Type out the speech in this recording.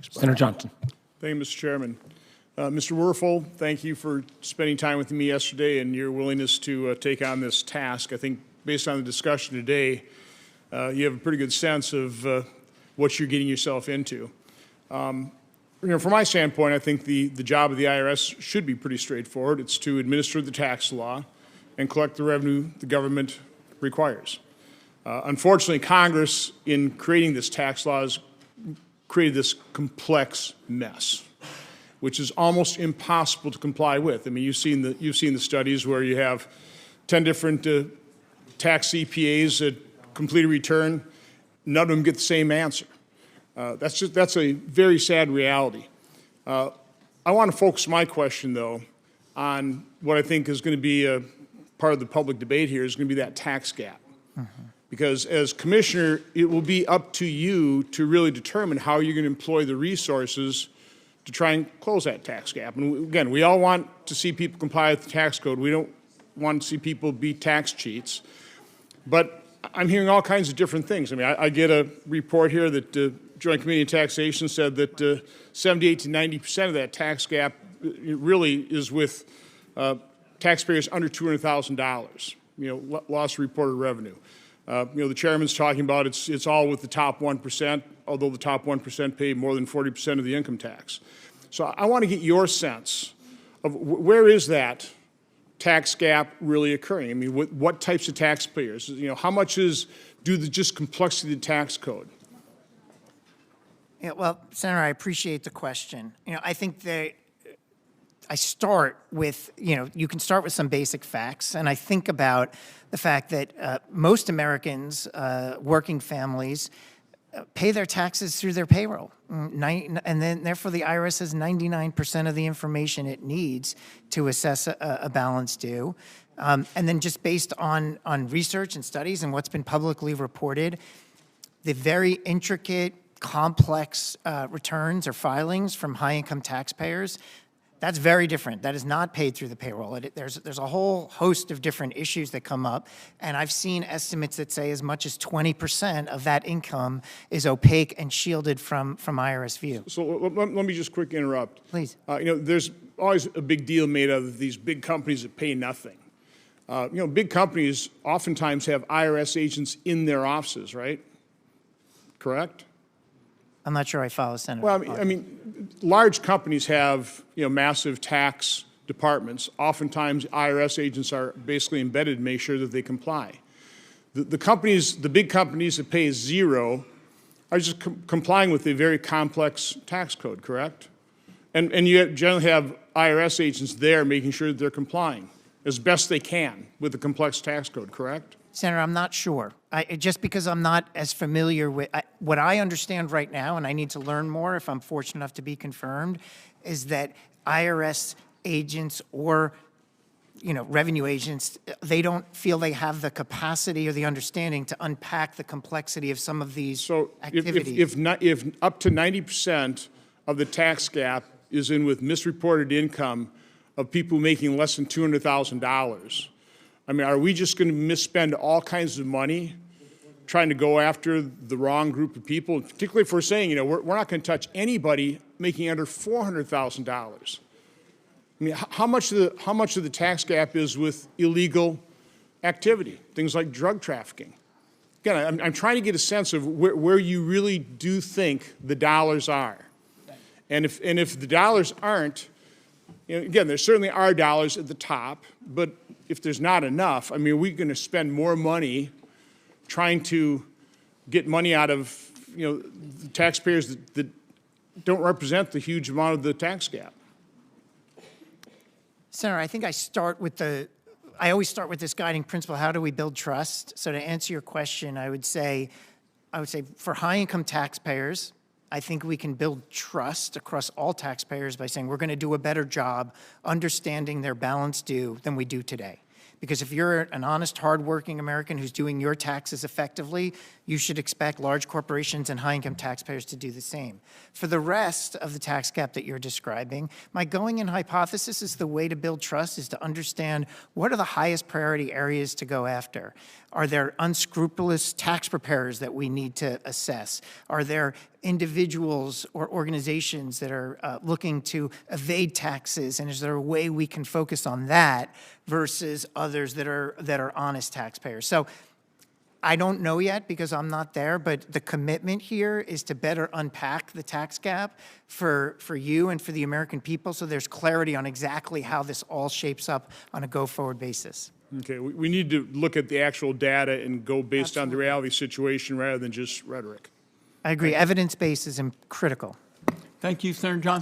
Senator Johnson. Thank you, Mr. Chairman. Mr. Werfel, thank you for spending time with me yesterday and your willingness to take on this task. I think based on the discussion today, you have a pretty good sense of what you're getting yourself into. From my standpoint, I think the job of the IRS should be pretty straightforward. It's to administer the tax law and collect the revenue the government requires. Unfortunately, Congress, in creating this tax law, has created this complex mess, which is almost impossible to comply with. I mean, you've seen the studies where you have 10 different tax CPAs that complete a return. None of them get the same answer. That's a very sad reality. I want to focus my question, though, on what I think is going to be a part of the public debate here is going to be that tax gap. Because as Commissioner, it will be up to you to really determine how you're going to employ the resources to try and close that tax gap. And again, we all want to see people comply with the tax code. We don't want to see people be tax cheats. But I'm hearing all kinds of different things. I mean, I get a report here that Joint Committee on Taxation said that 78 to 90% of that tax gap really is with taxpayers under $200,000, lost reported revenue. The chairman's talking about it's all with the top 1%, although the top 1% pay more than 40% of the income tax. So I want to get your sense of where is that tax gap really occurring? I mean, what types of taxpayers? How much is due to just complexity of the tax code? Yeah, well, Senator, I appreciate the question. I think that I start with, you can start with some basic facts, and I think about the fact that most Americans, working families, pay their taxes through their payroll. And then, therefore, the IRS has 99% of the information it needs to assess a balance due. And then just based on research and studies and what's been publicly reported, the very intricate, complex returns or filings from high-income taxpayers, that's very different. That is not paid through the payroll. There's a whole host of different issues that come up, and I've seen estimates that say as much as 20% of that income is opaque and shielded from IRS view. So let me just quick interrupt. Please. There's always a big deal made out of these big companies that pay nothing. Big companies oftentimes have IRS agents in their offices, right? Correct? I'm not sure I follow, Senator. Well, I mean, large companies have, massive tax departments. Oftentimes, IRS agents are basically embedded to make sure that they comply. The big companies that pay zero are just complying with a very complex tax code, correct? And you generally have IRS agents there making sure that they're complying as best they can with the complex tax code, correct? Senator, I'm not sure. Just because I'm not as familiar with what I understand right now, and I need to learn more if I'm fortunate enough to be confirmed, is that IRS agents or revenue agents, they don't feel they have the capacity or the understanding to unpack the complexity of some of these activities. If up to 90% of the tax gap is in with misreported income of people making less than $200,000, I mean, are we just going to misspend all kinds of money trying to go after the wrong group of people, particularly if we're saying, we're not going to touch anybody making under $400,000? I mean, how much of the tax gap is with illegal activity, things like drug trafficking? Again, I'm trying to get a sense of where you really do think the dollars are. And if the dollars aren't, again, there certainly are dollars at the top, but if there's not enough, I mean, are we going to spend more money trying to get money out of, the taxpayers that don't represent the huge amount of the tax gap? Senator, I think I always start with this guiding principle: how do we build trust? So to answer your question, I would say for high-income taxpayers, I think we can build trust across all taxpayers by saying we're going to do a better job understanding their balance due than we do today. Because if you're an honest, hardworking American who's doing your taxes effectively, you should expect large corporations and high-income taxpayers to do the same. For the rest of the tax gap that you're describing, my going-in hypothesis is the way to build trust is to understand what are the highest priority areas to go after. Are there unscrupulous tax preparers that we need to assess? Are there individuals or organizations that are looking to evade taxes, and is there a way we can focus on that versus others that are honest taxpayers? So I don't know yet because I'm not there, but the commitment here is to better unpack the tax gap for you and for the American people so there's clarity on exactly how this all shapes up on a go-forward basis. Okay, we need to look at the actual data and go based on the reality situation rather than just rhetoric. I agree. Evidence-based is critical. Thank you, Senator Johnson.